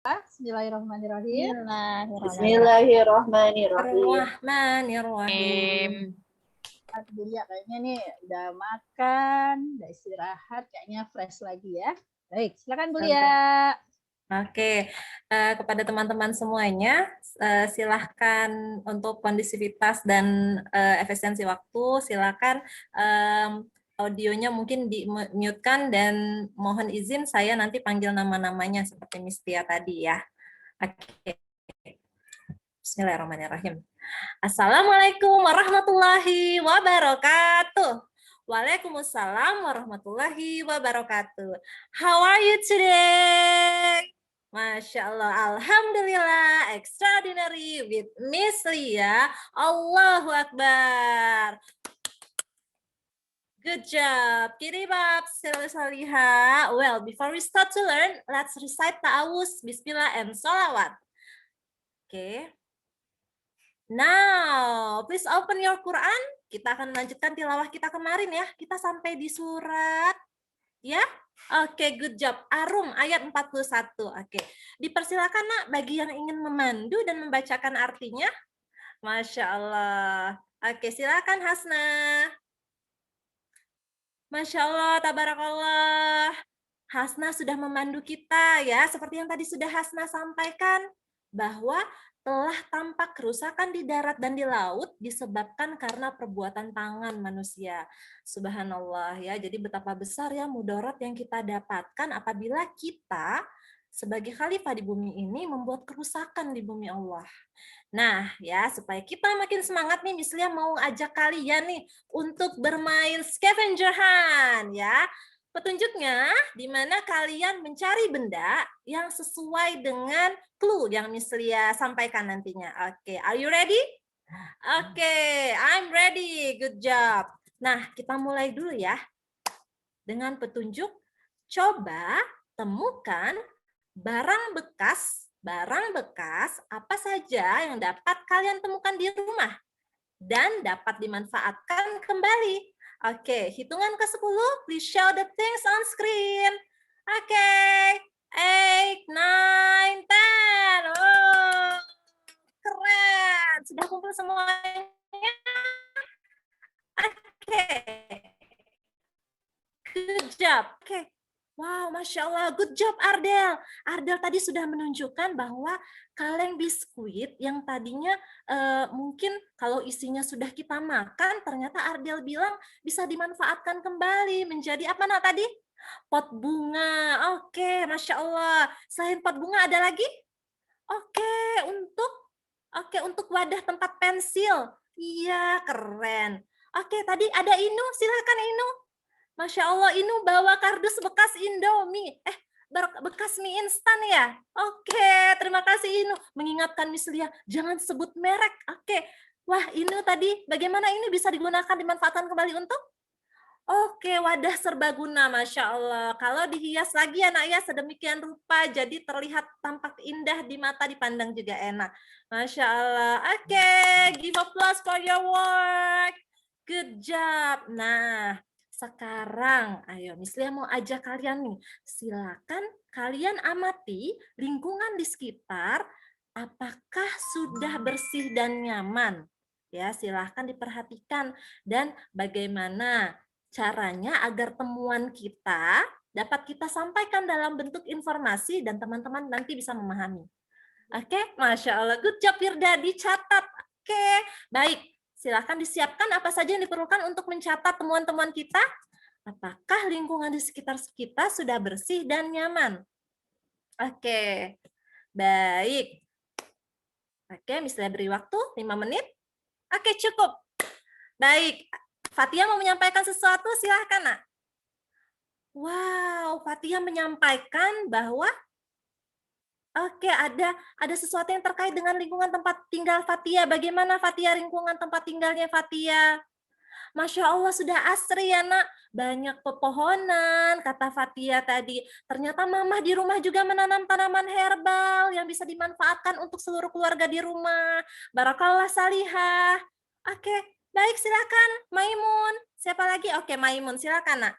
Bismillahirrahmanirrahim. Bismillahirrahmanirrahim. Bulia kayaknya nih udah makan, udah istirahat, kayaknya fresh lagi ya. Baik, silakan Bulia. Oke, kepada teman-teman semuanya, silahkan untuk kondusivitas dan efisiensi waktu, silahkan audionya mungkin di-mute-kan dan mohon izin saya nanti panggil nama-namanya seperti Miss Tia tadi ya. Oke. Bismillahirrahmanirrahim. Assalamualaikum warahmatullahi wabarakatuh. Waalaikumsalam warahmatullahi wabarakatuh. How are you today? Masya Allah, Alhamdulillah, extraordinary with Miss Lia. Allahu Akbar. Good job. Kiribab, Salihah. Well, before we start to learn, let's recite ta'awuz, bismillah, and salawat. Okay. Now, please open your Quran. Kita akan melanjutkan tilawah kita kemarin ya. Kita sampai di surat ya. Oke, good job. Arum ayat 41. Oke. Dipersilakan Nak bagi yang ingin memandu dan membacakan artinya. Masya Allah. Oke, silakan Hasna. Masya Allah, tabarakallah. Hasna sudah memandu kita ya. Seperti yang tadi sudah Hasna sampaikan bahwa telah tampak kerusakan di darat dan di laut disebabkan karena perbuatan tangan manusia. Subhanallah ya. Jadi betapa besar ya mudarat yang kita dapatkan apabila kita sebagai khalifah di bumi ini membuat kerusakan di bumi Allah. Nah, ya supaya kita makin semangat nih, Miss Lia mau ajak kalian nih untuk bermain scavenger hunt ya. Petunjuknya di mana kalian mencari benda yang sesuai dengan clue yang Miss Lia sampaikan nantinya. Oke, are you ready? Oke, I'm ready. Good job. Nah, kita mulai dulu ya. Dengan petunjuk, coba temukan barang bekas apa saja yang dapat kalian temukan di rumah dan dapat dimanfaatkan kembali. Oke, hitungan ke-10, please show the things on screen. Oke, 8, 9, 10. Oh, keren. Sudah kumpul semuanya? Oke. Good job. Oke. Wow, Masya Allah, good job Ardel. Ardel tadi sudah menunjukkan bahwa kaleng biskuit yang tadinya mungkin kalau isinya sudah kita makan, ternyata Ardel bilang bisa dimanfaatkan kembali menjadi apa Nak tadi? Pot bunga. Oke, Masya Allah. Selain pot bunga ada lagi? Untuk wadah tempat pensil. Iya, keren. Oke, tadi ada Inu, silakan Inu. Masya Allah, Inu bawa kardus bekas Indomie. Bekas mie instan ya? Oke, terima kasih Inu. Mengingatkan Miss Lia, jangan sebut merek. Oke. Wah, Inu tadi bagaimana ini bisa digunakan, dimanfaatkan kembali untuk? Oke, wadah serbaguna, Masya Allah. Kalau dihias lagi anak ya sedemikian rupa, jadi terlihat tampak indah di mata, dipandang juga enak. Masya Allah. Oke, give applause for your work. Good job. Nah, sekarang, ayo Miss Lia mau ajak kalian nih, silakan kalian amati lingkungan di sekitar, apakah sudah bersih dan nyaman? Ya, silahkan diperhatikan dan bagaimana caranya agar temuan kita dapat kita sampaikan dalam bentuk informasi dan teman-teman nanti bisa memahami. Oke, Masya Allah. Good job Firda, dicatat. Oke, baik. Silahkan disiapkan apa saja yang diperlukan untuk mencatat temuan-temuan kita. Apakah lingkungan di sekitar kita sudah bersih dan nyaman? Oke, baik. Oke, misalnya beri waktu 5 menit. Oke, cukup. Baik, Fatia mau menyampaikan sesuatu, silahkan Nak. Wow, Fatia menyampaikan bahwa oke, ada sesuatu yang terkait dengan lingkungan tempat tinggal Fatia. Bagaimana Fatia lingkungan tempat tinggalnya Fatia? Masya Allah sudah asri ya Nak. Banyak pepohonan, kata Fatia tadi. Ternyata Mama di rumah juga menanam tanaman herbal yang bisa dimanfaatkan untuk seluruh keluarga di rumah. Barakallah Salihah. Oke, baik silakan Maimun. Siapa lagi? Oke, Maimun silakan Nak.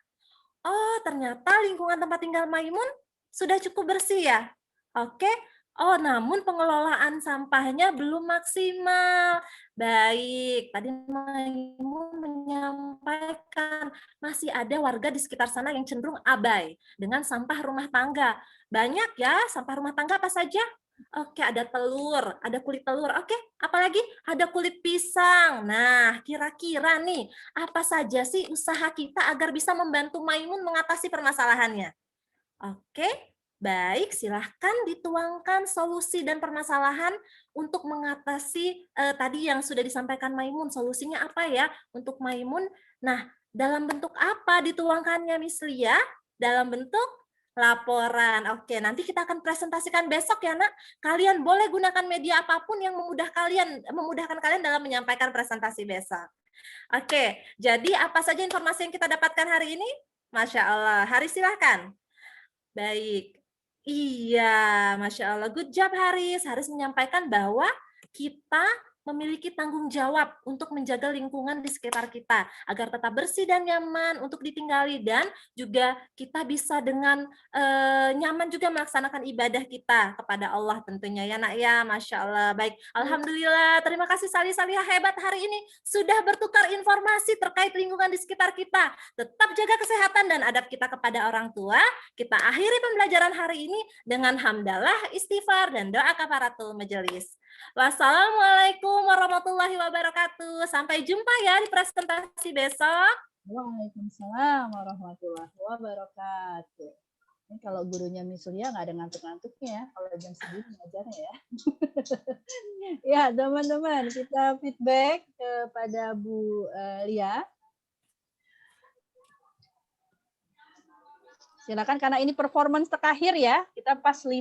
Oh, ternyata lingkungan tempat tinggal Maimun sudah cukup bersih ya? Oke, Oh, namun pengelolaan sampahnya belum maksimal. Baik, tadi Maimun menyampaikan masih ada warga di sekitar sana yang cenderung abai dengan sampah rumah tangga. Banyak ya, sampah rumah tangga apa saja? Oke, ada telur, ada kulit telur. Oke, apalagi ada kulit pisang. Nah, kira-kira nih, apa saja sih usaha kita agar bisa membantu Maimun mengatasi permasalahannya? Oke, baik, silahkan dituangkan solusi dan permasalahan untuk mengatasi tadi yang sudah disampaikan Maimun. Solusinya apa ya untuk Maimun? Nah, dalam bentuk apa dituangkannya, Miss Lia? Dalam bentuk laporan. Oke, nanti kita akan presentasikan besok ya, Nak. Kalian boleh gunakan media apapun yang memudahkan kalian dalam menyampaikan presentasi besok. Oke, jadi apa saja informasi yang kita dapatkan hari ini? Masya Allah. Hari silahkan. Baik. Iya, Masya Allah. Good job, Haris. Haris menyampaikan bahwa kita memiliki tanggung jawab untuk menjaga lingkungan di sekitar kita agar tetap bersih dan nyaman untuk ditinggali, dan juga kita bisa dengan nyaman juga melaksanakan ibadah kita kepada Allah tentunya ya, Nak ya. Masya Allah. Baik, alhamdulillah. Terima kasih Salih-Salihah hebat hari ini sudah bertukar informasi terkait lingkungan di sekitar kita. Tetap jaga kesehatan dan adab kita kepada orang tua. Kita akhiri pembelajaran hari ini dengan hamdalah, istighfar, dan doa kafaratul majelis. Wassalamualaikum warahmatullahi wabarakatuh. Sampai jumpa ya di presentasi besok. Waalaikumsalam warahmatullahi wabarakatuh. Ini kalau gurunya Miss Lia nggak ada ngantuk-ngantuknya ya, kalau jam segini ngajarnya ya. Ya, teman-teman, kita feedback kepada Bu Lia. Silakan, karena ini performance terakhir ya, kita pas 5.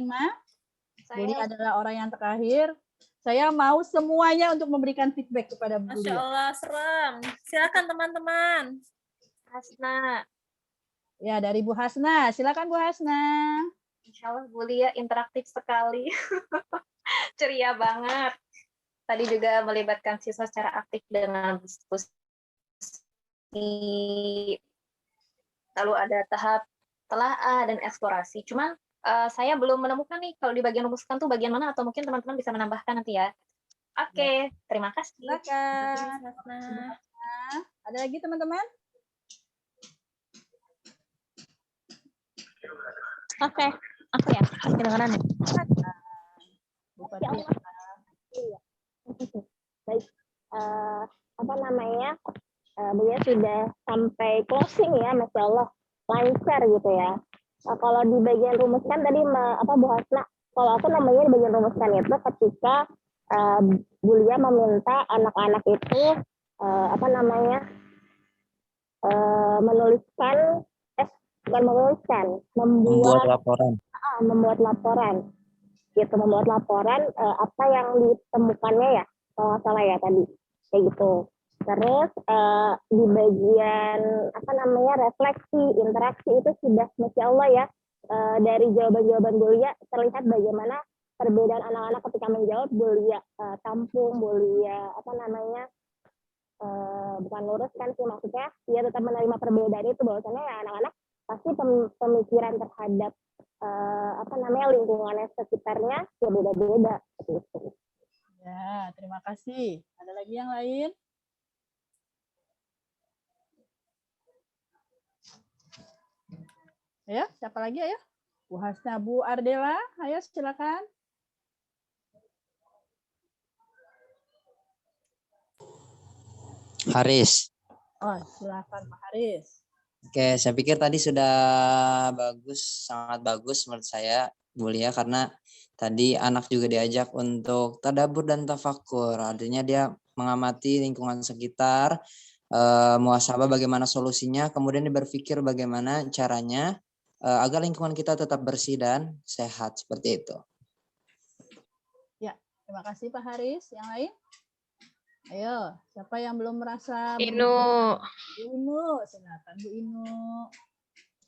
Bu Lia adalah orang yang terakhir. Saya mau semuanya untuk memberikan feedback kepada Bu Lia. Masya Allah, serem. Silakan teman-teman. Hasna. Ya, dari Bu Hasna. Silakan Bu Hasna. Insya Allah Bu Lia interaktif sekali. Ceria banget. Tadi juga melibatkan siswa secara aktif dengan diskusi. Lalu ada tahap telaah dan eksplorasi. Cuman saya belum menemukan nih kalau di bagian rumuskan tuh bagian mana, atau mungkin teman-teman bisa menambahkan nanti ya. Oke, terima kasih. Silakan. Ada lagi teman-teman? Oke, aku ya, kedengaran ya. Baik, apa namanya? Beliau sudah sampai closing ya, Masya Allah, lancar gitu ya. Nah, kalau di bagian rumuskan tadi Bu Hasna, kalau aku namanya di bagian rumuskan itu ketika Bu Lia meminta anak-anak itu menuliskan, bukan menuliskan, membuat laporan gitu, membuat laporan apa yang ditemukannya ya, kalau nggak salah ya tadi kayak gitu. Terus di bagian refleksi, interaksi itu sudah Masya Allah ya, dari jawaban-jawaban Bu Lia terlihat bagaimana perbedaan anak-anak ketika menjawab. Bu Lia tampung, Bu Lia bukan luruskan sih, maksudnya dia tetap menerima perbedaan itu, bahwasannya ya anak-anak pasti pemikiran terhadap lingkungannya sekitarnya ya beda-beda gitu. Ya, terima kasih. Ada lagi yang lain? Ayo, siapa lagi ayo? Bu Hasna, Bu Ardela, ayo silakan. Haris. Oh, silakan Pak Haris. Oke, saya pikir tadi sudah bagus, sangat bagus menurut saya, Bu Lia, karena tadi anak juga diajak untuk tadabbur dan tafakur. Artinya dia mengamati lingkungan sekitar, muhasabah bagaimana solusinya, kemudian dia berpikir bagaimana caranya agar lingkungan kita tetap bersih dan sehat, seperti itu. Ya, terima kasih Pak Haris. Yang lain? Ayo, siapa yang belum merasa? Inu. Silakan Bu Inu.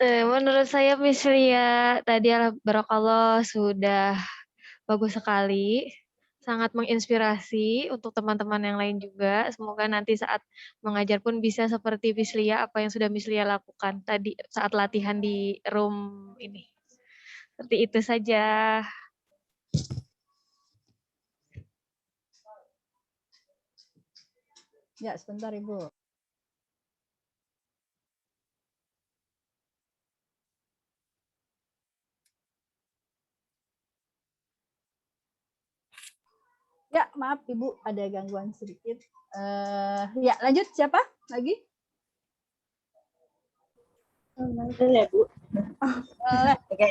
Menurut saya Miss Lia tadi barakallah sudah bagus sekali, sangat menginspirasi untuk teman-teman yang lain juga. Semoga nanti saat mengajar pun bisa seperti Miss Lia, apa yang sudah Miss Lia lakukan tadi saat latihan di room ini. Seperti itu saja. Ya, sebentar Ibu. Ya, maaf Ibu, ada gangguan sedikit. Ya, lanjut siapa lagi? Betul ya, Bu. Boleh. Oke,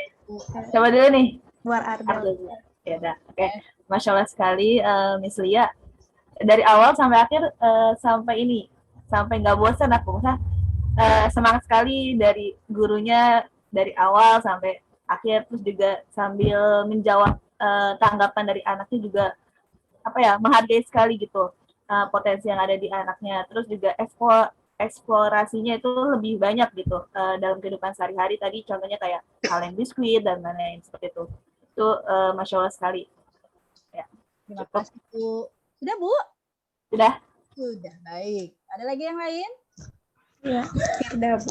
coba dulu nih. Luar Ardel. Ya udah. Oke. Masya Allah sekali, Miss Lia. Dari awal sampai akhir, sampai ini, sampai nggak bosan aku. Semangat sekali dari gurunya dari awal sampai akhir, terus juga sambil menjawab tanggapan dari anaknya juga apa ya, menghargai sekali gitu potensi yang ada di anaknya. Terus juga eksplorasinya itu lebih banyak gitu dalam kehidupan sehari-hari. Tadi contohnya kayak kaleng biskuit dan lain-lain seperti itu. Itu Masya Allah sekali. Ya, Terima cukup. kasih Bu. Sudah Bu? Sudah. Sudah, baik. Ada lagi yang lain? Ya, ada Bu.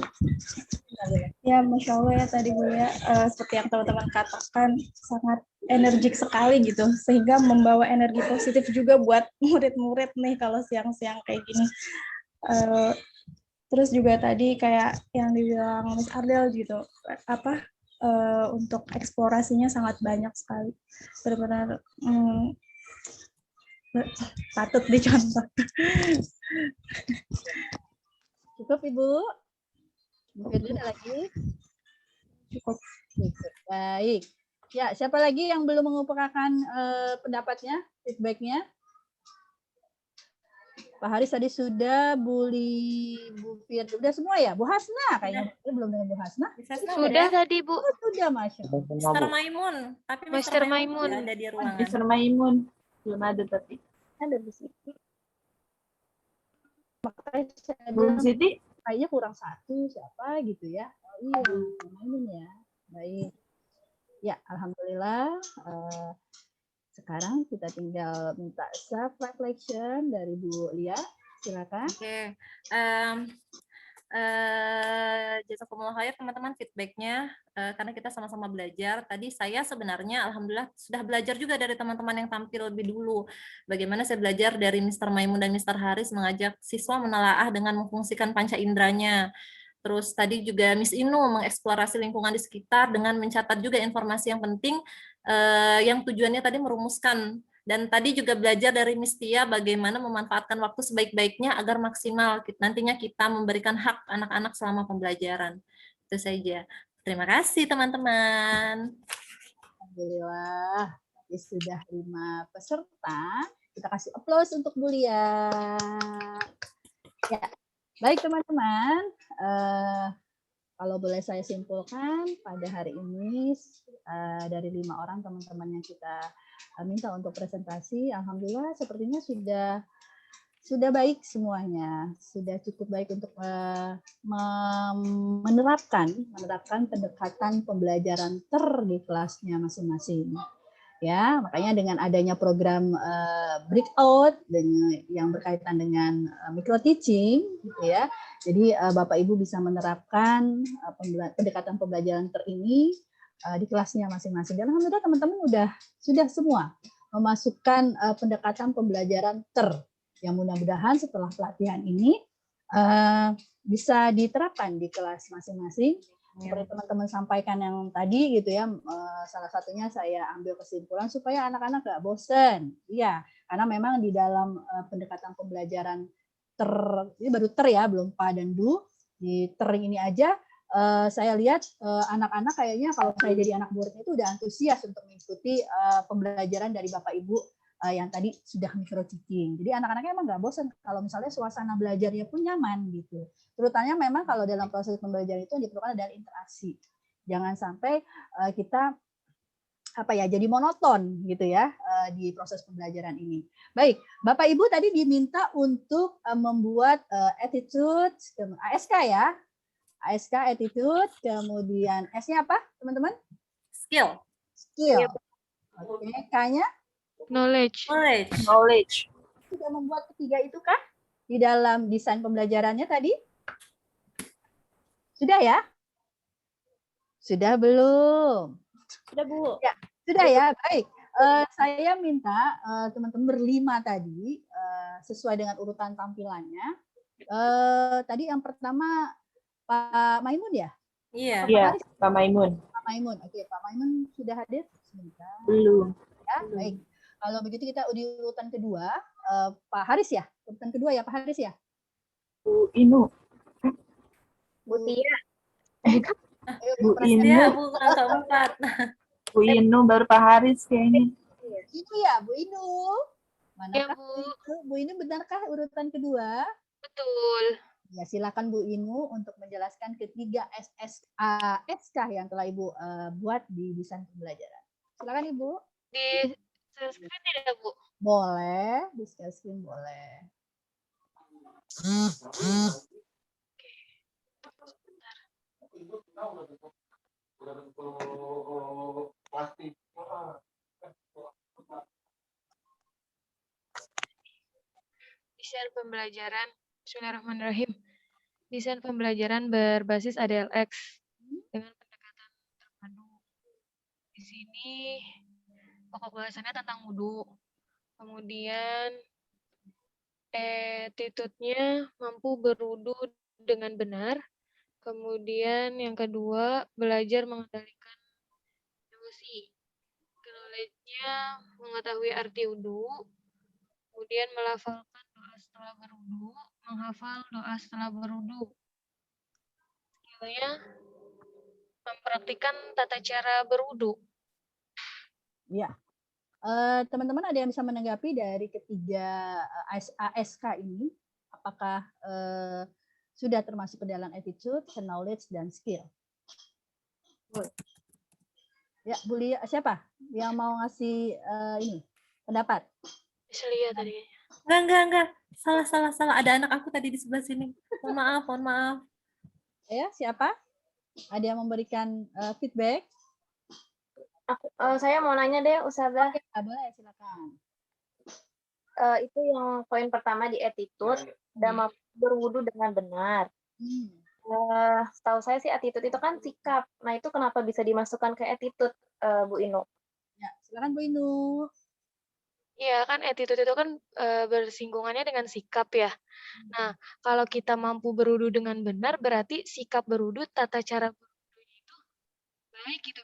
Ya, Masya Allah ya tadi Bu ya, seperti yang teman-teman katakan, sangat energik sekali gitu, sehingga membawa energi positif juga buat murid-murid nih kalau siang-siang kayak gini. Terus juga tadi kayak yang dibilang Miss Ardel gitu, untuk eksplorasinya sangat banyak sekali, benar-benar patut dicontoh. Cukup Ibu? Bu Firly ada lagi? Cukup. Baik. Ya, siapa lagi yang belum mengumpulkan pendapatnya, feedbacknya? Pak Haris tadi sudah, Bu Firly, udah semua ya? Bu Hasna kayaknya belum dengan Bu Hasna. Sudah tadi, Bu. Oh, sudah, Masya Allah. Mr. Maimun, tapi Mr. Maimun. tidak ada di ruangan. Mr. Maimun belum ada tapi. Ada Bu Siti. Makanya saya Bu bilang Siti? kayaknya kurang satu, siapa gitu ya. Oh iya, Maimun ya. Baik. Ya, Alhamdulillah. Sekarang kita tinggal minta self reflection dari Bu Lia. Silakan. Oke. Jazakumullah khair teman-teman feedbacknya, karena kita sama-sama belajar. Tadi saya sebenarnya alhamdulillah sudah belajar juga dari teman-teman yang tampil lebih dulu. Bagaimana saya belajar dari Mr. Maimun dan Mr. Haris mengajak siswa menelaah dengan memfungsikan panca inderanya. Terus tadi juga Miss Inu mengeksplorasi lingkungan di sekitar dengan mencatat juga informasi yang penting, yang tujuannya tadi merumuskan. Dan tadi juga belajar dari Miss Tia bagaimana memanfaatkan waktu sebaik-baiknya agar maksimal nantinya kita memberikan hak anak-anak selama pembelajaran. Itu saja. Terima kasih teman-teman. Alhamdulillah. Tadi sudah 5 peserta. Kita kasih aplaus untuk Bu Lia. Ya. Baik teman-teman. Kalau boleh saya simpulkan pada hari ini dari 5 orang teman-teman yang kita minta untuk presentasi, alhamdulillah sepertinya sudah baik semuanya, sudah cukup baik untuk menerapkan pendekatan pembelajaran di kelasnya masing-masing. Ya, makanya dengan adanya program breakout yang berkaitan dengan micro teaching, gitu ya. Jadi Bapak Ibu bisa menerapkan pendekatan pembelajaran ini di kelasnya masing-masing. Dan alhamdulillah teman-teman sudah semua memasukkan pendekatan pembelajaran yang mudah-mudahan setelah pelatihan ini bisa diterapkan di kelas masing-masing. Seperti teman-teman sampaikan yang tadi gitu ya, salah satunya saya ambil kesimpulan supaya anak-anak nggak bosen. Iya, karena memang di dalam pendekatan pembelajaran ini baru ya, belum pa dan du. Di ini aja saya lihat anak-anak kayaknya kalau saya jadi anak muridnya itu udah antusias untuk mengikuti pembelajaran dari Bapak Ibu yang tadi sudah micro teaching. Jadi anak-anaknya emang nggak bosan kalau misalnya suasana belajarnya pun nyaman gitu. Terutama memang kalau dalam proses pembelajaran itu yang diperlukan adalah interaksi. Jangan sampai kita jadi monoton gitu ya di proses pembelajaran ini. Baik, Bapak Ibu tadi diminta untuk membuat attitude, ASK ya. ASK attitude, kemudian S-nya apa, teman-teman? Skill. Oke, K-nya? Knowledge. Sudah membuat ketiga itu kah di dalam desain pembelajarannya tadi? Sudah ya? Sudah belum? Sudah, Bu. Ya, sudah ya, baik. Saya minta teman-teman berlima tadi sesuai dengan urutan tampilannya. Tadi yang pertama Pak Maimun ya? Iya. Iya, Pak Maimun. Pak Maimun. Oke, Pak Maimun sudah hadir? Sebentar. Belum. Ya, baik. Kalau begitu kita di urutan kedua, Pak Haris ya? Urutan kedua ya, Pak Haris ya? Bu Inu. Bu Tia. Ayo, Bu Pras- Inu. Dia bukan keempat. Bu Inu baru Pak Haris kayaknya. Inu ya, Bu Inu. Ya, Manakah Bu. itu? Bu Inu benarkah urutan kedua? Betul. Ya, silakan Bu Inu untuk menjelaskan ketiga SK yang telah Ibu buat di desain pembelajaran. Silakan Ibu. Di share screen tidak, Bu? Boleh, di share screen boleh. Desain pembelajaran. Bismillahirrahmanirrahim. Desain pembelajaran berbasis ADLX dengan pendekatan terpadu. Di sini pokok bahasannya tentang wudhu. Kemudian attitude-nya mampu berwudhu dengan benar. Kemudian yang kedua, belajar mengendalikan emosi. Knowledge-nya mengetahui arti wudhu. Kemudian melafalkan doa setelah berwudhu, menghafal doa setelah berwudhu. Skillnya mempraktikkan tata cara berwudhu. Ya. Teman-teman ada yang bisa menanggapi dari ketiga ASK ini? Apakah sudah termasuk ke dalam attitude, knowledge, dan skill? Ya, Bu Lia, siapa yang mau ngasih ini pendapat? Celia tadi. Enggak. Salah. Ada anak aku tadi di sebelah sini. Mohon maaf. Ya, siapa? Ada yang memberikan feedback? Saya mau nanya deh, Ustazah. Boleh, silakan. Itu yang poin pertama di attitude, dan mampu berwudu dengan benar. Setahu saya sih attitude itu kan sikap. Nah, itu kenapa bisa dimasukkan ke attitude, Bu Inu? Ya, silakan Bu Inu. Iya kan attitude itu kan bersinggungannya dengan sikap ya. Nah, kalau kita mampu berwudu dengan benar berarti sikap berwudu, tata cara berwudunya itu baik gitu,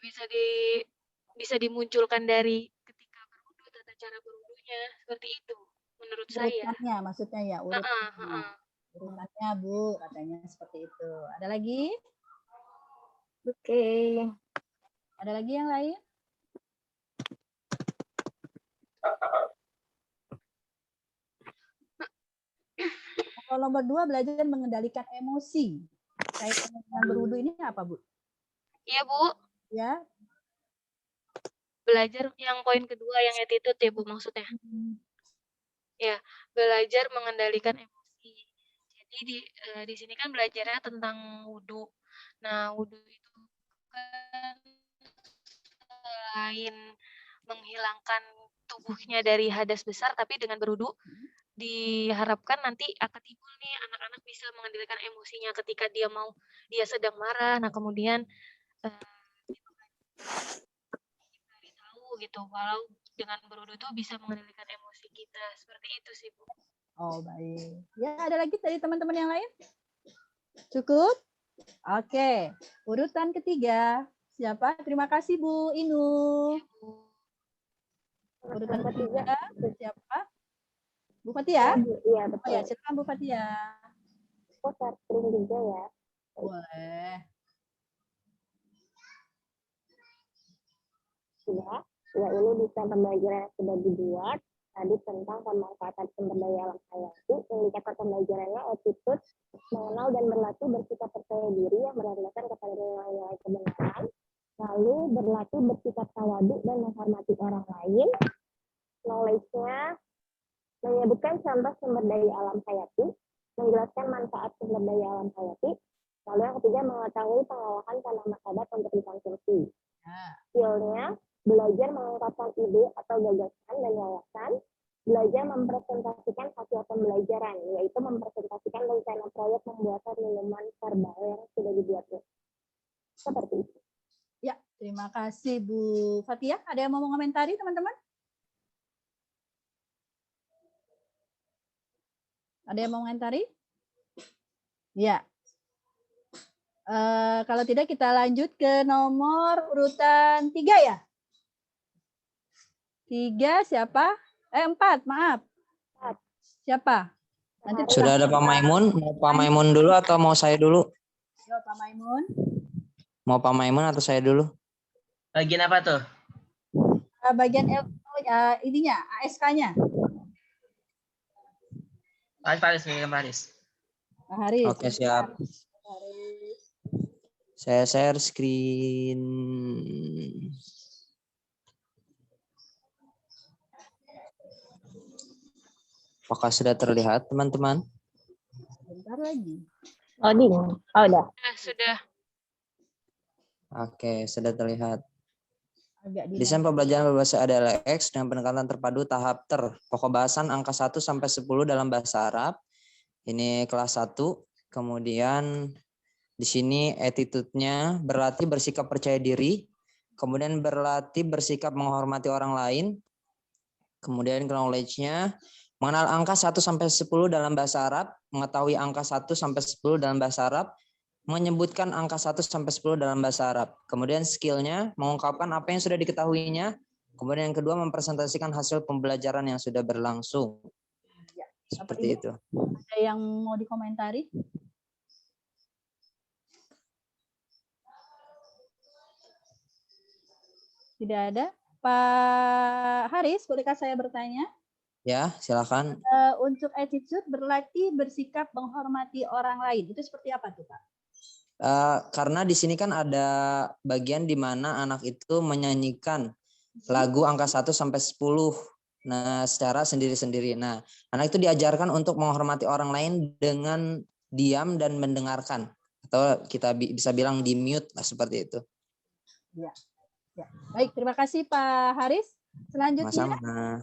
bisa dimunculkan dari ketika berwudu, tata cara berwudunya seperti itu menurut saya. Urutannya maksudnya ya, urutannya. Urutannya Bu, katanya seperti itu. Ada lagi? Oke. Ada lagi yang lain? Kalau nomor 2, belajar mengendalikan emosi. Kaitan dengan berwudu ini apa, Bu? Iya, Bu. Ya. Belajar yang poin kedua yang attitude ya, Bu, maksudnya. Ya, belajar mengendalikan emosi. Jadi di sini kan belajarnya tentang wudu. Nah, wudu itu kan selain menghilangkan tubuhnya dari hadas besar, tapi dengan berwudu diharapkan nanti akan timbul nih anak-anak bisa mengendalikan emosinya ketika dia sedang marah. Nah, kemudian kita tahu gitu, walau dengan berwudu itu bisa mengendalikan emosi kita. Seperti itu sih, Bu. Oh, baik. Ya, ada lagi dari teman-teman yang lain? Cukup? Oke. Urutan ketiga. Siapa? Terima kasih, Bu Inu. Urutan ketiga. Siapa? Bu Fatia? Iya, Oh betul. ya, silakan Bu Fatia. Aku share screen juga ya. Boleh. Ya ini desain pembelajaran yang sudah dibuat tadi tentang pemanfaatan sumber daya alam hayati. Indikator pembelajarannya attitude, mengenal dan berlatih bersikap percaya diri yang berlandaskan kepada nilai-nilai kebenaran, lalu berlatih bersikap tawadu dan menghormati orang lain. Knowledge-nya menyebutkan contoh sumber daya alam hayati, menjelaskan manfaat sumber daya alam hayati, lalu yang ketiga mengetahui pengolahan tanaman obat untuk dikonsumsi. Skill-nya belajar mengungkapkan ide atau gagasan dan wawasan, belajar mempresentasikan hasil pembelajaran, yaitu mempresentasikan rencana proyek pembuatan minuman herbal yang sudah dibuatnya. Seperti itu. Ya, terima kasih Bu Fatia. Ada yang mau mengomentari, teman-teman? Ada yang mau komentari? Ya. Kalau tidak kita lanjut ke nomor urutan 3 ya. 3 siapa? 4, maaf. Siapa? Nanti Sudah ada Pak Maimun. Mau Pak Maimun dulu atau mau saya dulu? Yo, Pak Maimun. Mau Pak Maimun atau saya dulu? Bagian apa tuh? Bagian ininya, ASK-nya. Pak Haris, Pak Haris. Pak Haris. Oke, siap. Saya share screen. Apakah sudah terlihat, teman-teman? Bentar lagi. Loading. Oh, udah. Sudah. Oke, sudah terlihat. Agak Desain pembelajaran berbahasa ADLX dengan pendekatan terpadu tahap pokok bahasan angka 1 sampai 10 dalam bahasa Arab. Ini kelas 1. Kemudian di sini attitude-nya berlatih bersikap percaya diri, kemudian berlatih bersikap menghormati orang lain. Kemudian knowledge-nya mengenal angka 1 sampai 10 dalam bahasa Arab, mengetahui angka 1 sampai 10 dalam bahasa Arab, menyebutkan angka 1 sampai 10 dalam bahasa Arab. Kemudian skill-nya mengungkapkan apa yang sudah diketahuinya. Kemudian yang kedua mempresentasikan hasil pembelajaran yang sudah berlangsung. Ya. Seperti itu. Ada yang mau dikomentari? Tidak ada. Pak Haris, bolehkah saya bertanya? Ya, silakan. Untuk attitude berlatih bersikap menghormati orang lain. Itu seperti apa tuh, Pak? Karena di sini kan ada bagian di mana anak itu menyanyikan lagu angka 1 sampai 10. Nah, secara sendiri-sendiri. Nah, anak itu diajarkan untuk menghormati orang lain dengan diam dan mendengarkan. Atau kita bisa bilang di mute lah, seperti itu. Ya. Ya. Baik, terima kasih Pak Haris. Selanjutnya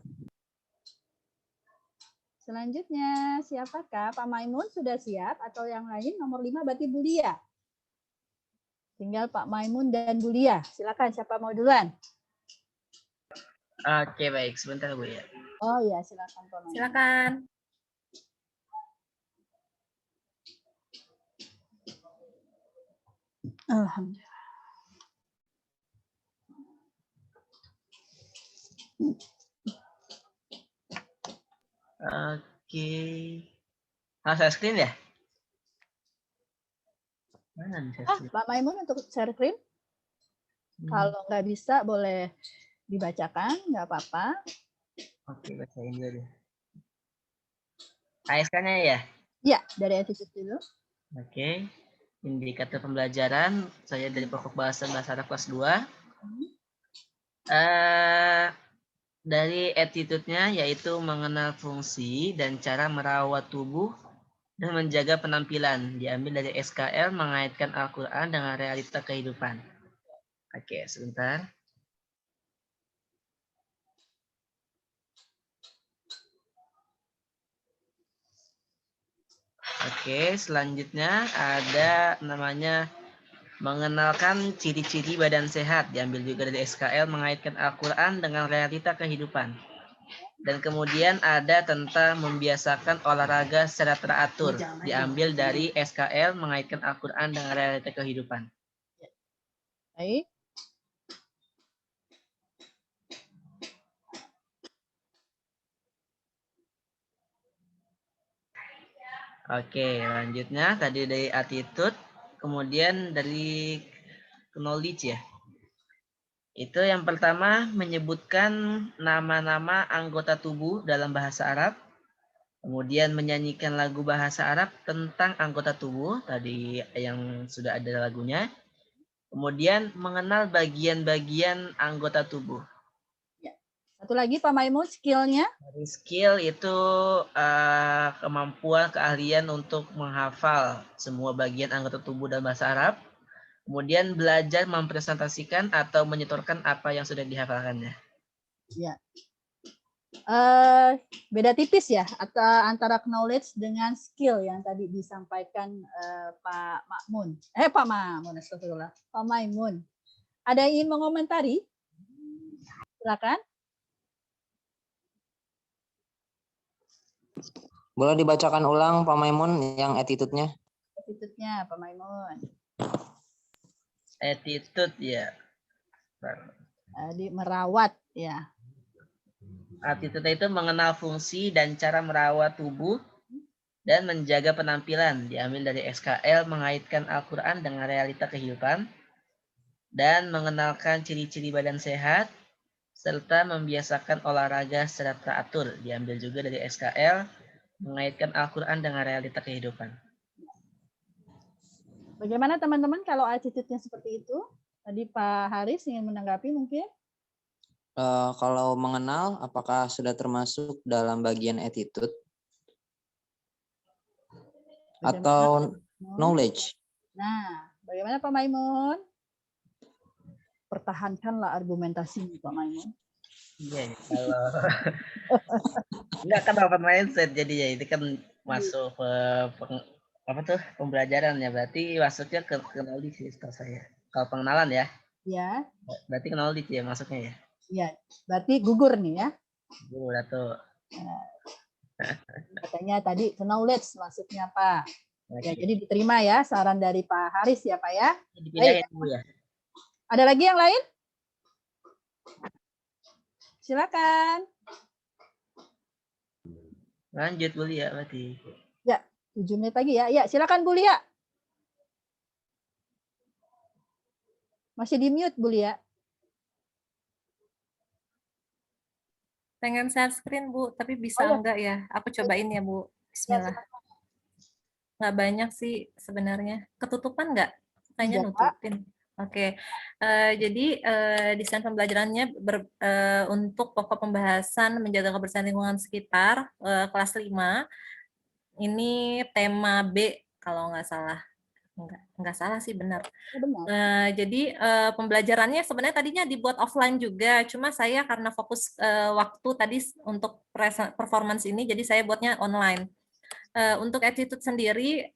siapakah? Pak Maimun sudah siap atau yang lain? Nomor 5 berarti Bu Lia. Tinggal Pak Maimun dan Bu Lia. Silakan, siapa mau duluan? Oke, baik. Sebentar, Bu ya. Oh ya, silakan Pak Maimun. Silakan. Alhamdulillah. Oke. Saya screen ya? Mana nih share screen? Pak Maimun untuk share screen? Kalau nggak bisa boleh dibacakan, nggak apa-apa. Oke, bacain dulu deh. ASK-nya ya? Iya, dari attitude dulu. Oke. Indikator pembelajaran, saya dari pokok bahasa Arab kelas 2. Dari attitude-nya yaitu mengenal fungsi dan cara merawat tubuh dan menjaga penampilan. Diambil dari SKL mengaitkan Al-Quran dengan realita kehidupan. Oke, sebentar. Oke, selanjutnya ada namanya mengenalkan ciri-ciri badan sehat. Diambil juga dari SKL mengaitkan Al-Quran dengan realita kehidupan. Dan kemudian ada tentang membiasakan olahraga secara teratur. Diambil dari SKL mengaitkan Al-Quran dengan realita kehidupan. Baik. Oke, lanjutnya tadi dari attitude, kemudian dari knowledge ya. Itu yang pertama menyebutkan nama-nama anggota tubuh dalam bahasa Arab. Kemudian menyanyikan lagu bahasa Arab tentang anggota tubuh, tadi yang sudah ada lagunya. Kemudian mengenal bagian-bagian anggota tubuh. Satu lagi Pak Maimun, skill-nya? Skill itu kemampuan, keahlian untuk menghafal semua bagian anggota tubuh dalam bahasa Arab. Kemudian belajar mempresentasikan atau menyetorkan apa yang sudah dihafalkannya. Ya. Beda tipis ya antara knowledge dengan skill yang tadi disampaikan Pak Maimun. Pak Maimun, astagfirullah. Pak Maimun. Ada yang ingin mengomentari? Silakan. Boleh dibacakan ulang Pak Maimun yang attitude-nya? Attitude-nya Pak Maimun. Attitude ya. Tadi merawat ya. Attitude itu mengenal fungsi dan cara merawat tubuh dan menjaga penampilan. Diambil dari SKL, mengaitkan Al-Quran dengan realita kehidupan dan mengenalkan ciri-ciri badan sehat serta membiasakan olahraga secara teratur. Diambil juga dari SKL, mengaitkan Al-Quran dengan realita kehidupan. Bagaimana teman-teman kalau attitude-nya seperti itu? Tadi Pak Haris ingin menanggapi mungkin? Kalau mengenal, apakah sudah termasuk dalam bagian attitude? Atau knowledge? Nah, bagaimana Pak Maimun? Pertahankanlah argumentasinya Pak Maimun. Iya, kalau enggak kan open mindset jadinya itu kan masuk pembelajaran ya, berarti masuknya ke knowledge sih setahu saya. Kalau pengenalan ya. Ya. Berarti knowledge ya masuknya ya. Iya, berarti gugur nih ya. Gugur atau katanya tadi knowledge maksudnya Pak. Ya, jadi diterima ya saran dari Pak Haris ya Pak ya. Dipindahin dulu ya. Ada lagi yang lain? Silakan. Lanjut Bu Lia berarti. Ya, 7 menit lagi ya. Ya, silakan Bu Lia. Masih di mute Bu Lia. Pengen share screen Bu, tapi bisa enggak ya? Aku cobain ya Bu. Bismillah. Nggak banyak sih sebenarnya. Ketutupan nggak? Kayaknya nutupin. Oke. Jadi desain pembelajarannya untuk pokok pembahasan menjaga kebersihan lingkungan sekitar kelas 5. Ini tema B kalau nggak salah. Nggak salah sih, benar. Jadi pembelajarannya sebenarnya tadinya dibuat offline juga, cuma saya karena fokus waktu tadi untuk performance ini, jadi saya buatnya online. Untuk attitude sendiri,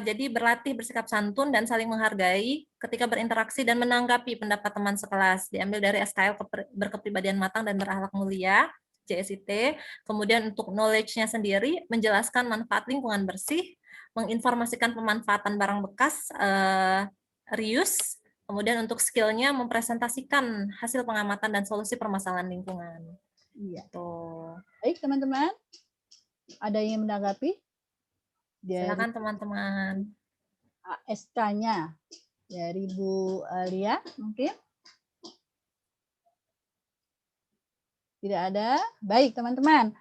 jadi berlatih bersikap santun dan saling menghargai ketika berinteraksi dan menanggapi pendapat teman sekelas. Diambil dari SKL berkepribadian matang dan berakhlak mulia, JSIT. Kemudian untuk knowledge-nya sendiri, menjelaskan manfaat lingkungan bersih, menginformasikan pemanfaatan barang bekas, reuse. Kemudian untuk skill-nya mempresentasikan hasil pengamatan dan solusi permasalahan lingkungan. Iya. Tuh. Baik teman-teman. Ada yang menanggapi? Silakan teman-teman. ASK-nya dari Bu Lia mungkin? Tidak ada. Baik teman-teman.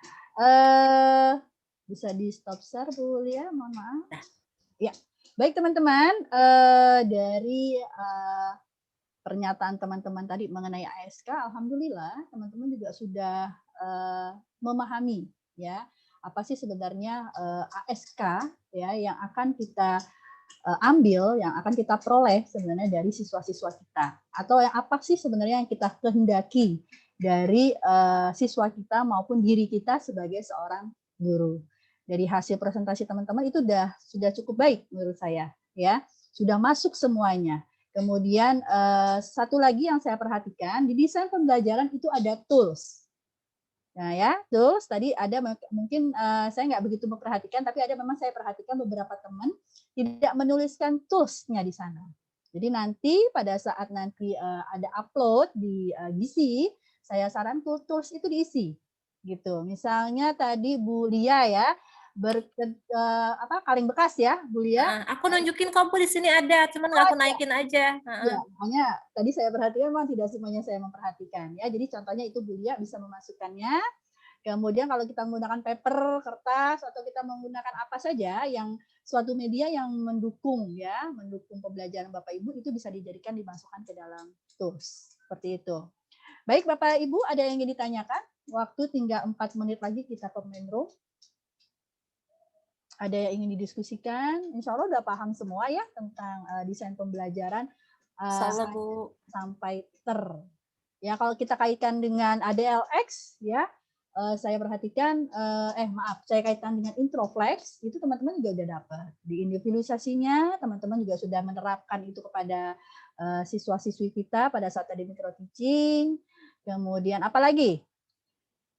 Bisa di stop share Bu Lia, mohon maaf. Ya. Baik teman-teman, dari pernyataan teman-teman tadi mengenai ASK, alhamdulillah teman-teman juga sudah memahami ya apa sih sebenarnya ASK ya yang akan kita ambil, yang akan kita peroleh sebenarnya dari siswa-siswa kita, atau yang apa sih sebenarnya yang kita kehendaki dari siswa kita maupun diri kita sebagai seorang guru. Dari hasil presentasi teman-teman itu sudah cukup baik menurut saya ya, sudah masuk semuanya. Kemudian satu lagi yang saya perhatikan di desain pembelajaran itu ada tools. Nah ya, tools tadi ada mungkin saya nggak begitu memperhatikan, tapi ada memang saya perhatikan beberapa teman tidak menuliskan tools-nya di sana. Jadi nanti pada saat nanti ada upload di Gizi, saya saran tools itu diisi, gitu. Misalnya tadi Bu Lia ya, kaleng bekas ya, Bu Lia. Aku nunjukin kompo di sini ada, cuman nggak aku naikin aja. Ya, makanya tadi saya perhatikan memang tidak semuanya saya memperhatikan ya. Jadi contohnya itu Bu Lia bisa memasukkannya. Kemudian kalau kita menggunakan paper, kertas, atau kita menggunakan apa saja yang suatu media yang mendukung ya, mendukung pembelajaran Bapak Ibu itu bisa dijadikan dimasukkan ke dalam tools. Seperti itu. Baik Bapak Ibu, ada yang ingin ditanyakan? Waktu tinggal 4 menit lagi kita ke main room. Ada yang ingin didiskusikan? Insya Allah udah paham semua ya tentang desain pembelajaran sampai ter. Ya kalau kita kaitkan dengan ADLX ya, saya perhatikan, saya kaitkan dengan Introflex, itu teman-teman juga udah dapat. Di individualisasinya, teman-teman juga sudah menerapkan itu kepada siswa-siswi kita pada saat tadi micro teaching. Kemudian apa lagi?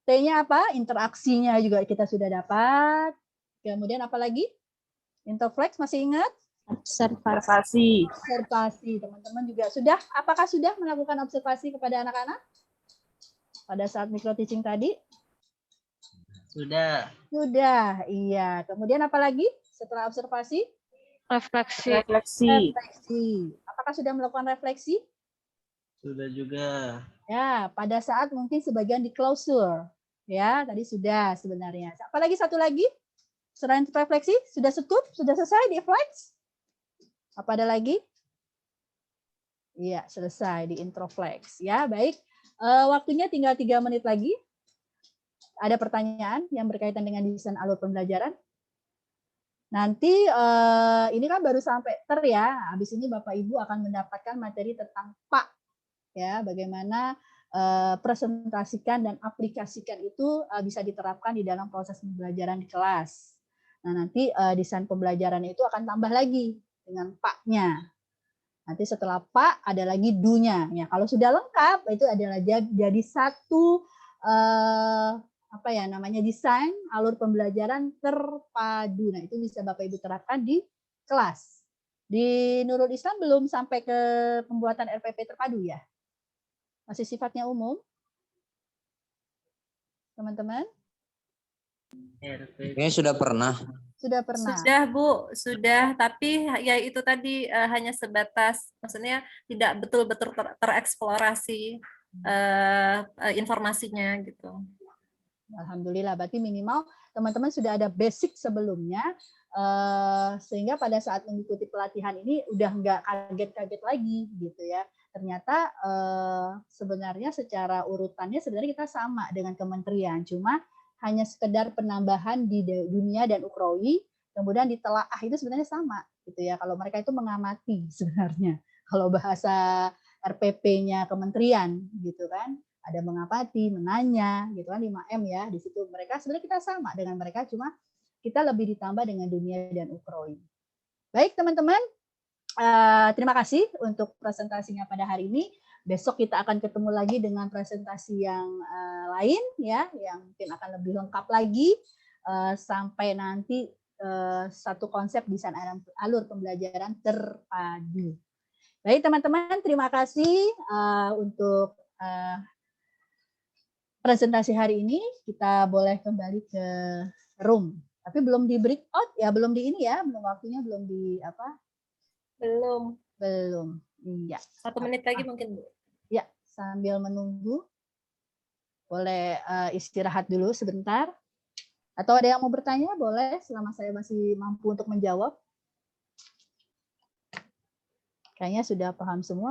T-nya apa? Interaksinya juga kita sudah dapat. Kemudian apa lagi? Interflex masih ingat? Observasi. Observasi. Teman-teman juga sudah, apakah sudah melakukan observasi kepada anak-anak? Pada saat micro teaching tadi? Sudah. Sudah, iya. Kemudian apa lagi setelah observasi? Refleksi. Refleksi. Refleksi. Apakah sudah melakukan refleksi? Sudah juga. Ya, pada saat mungkin sebagian di closure. Ya, tadi sudah sebenarnya. Apalagi satu lagi? Selain refleksi, sudah cukup? Sudah selesai di flex? Apa ada lagi? Iya, selesai di introflex. Ya, baik. Waktunya tinggal 3 menit lagi. Ada pertanyaan yang berkaitan dengan desain alur pembelajaran? Nanti ini kan baru sampai ya. Habis ini Bapak Ibu akan mendapatkan materi tentang PAK. Ya, bagaimana presentasikan dan aplikasikan itu bisa diterapkan di dalam proses pembelajaran di kelas. Nah, nanti desain pembelajaran itu akan tambah lagi dengan PAK-nya. Nanti setelah PAK ada lagi do-nya. Ya, kalau sudah lengkap itu adalah jadi satu apa ya namanya desain alur pembelajaran terpadu. Nah, itu bisa Bapak Ibu terapkan di kelas. Di Nurul Islam belum sampai ke pembuatan RPP terpadu ya? Masih sifatnya umum? Teman-teman? Kayaknya sudah pernah. Sudah pernah. Sudah Bu, sudah. Tapi ya itu tadi hanya sebatas, maksudnya tidak betul-betul tereksplorasi informasinya gitu. Alhamdulillah, berarti minimal teman-teman sudah ada basic sebelumnya, sehingga pada saat mengikuti pelatihan ini udah nggak kaget-kaget lagi gitu ya. Ternyata sebenarnya secara urutannya sebenarnya kita sama dengan kementerian, cuma hanya sekedar penambahan di dunia dan ukrawi, kemudian ditelaah itu sebenarnya sama gitu ya. Kalau mereka itu mengamati sebenarnya, kalau bahasa RPP-nya kementerian gitu kan. Ada mengamati, menanya, gitu kan 5M ya. Di situ mereka sebenarnya kita sama dengan mereka, cuma kita lebih ditambah dengan dunia dan ukrawi. Baik teman-teman, terima kasih untuk presentasinya pada hari ini. Besok kita akan ketemu lagi dengan presentasi yang lain ya, yang mungkin akan lebih lengkap lagi sampai nanti satu konsep desain alur pembelajaran terpadu. Baik teman-teman, terima kasih untuk presentasi hari ini. Kita boleh kembali ke room. Tapi belum di breakout ya, belum di ini ya, belum waktunya belum di apa? Belum. Belum. Iya. 1 menit lagi mungkin Bu. Ya, sambil menunggu boleh istirahat dulu sebentar. Atau ada yang mau bertanya boleh selama saya masih mampu untuk menjawab. Kayaknya sudah paham semua.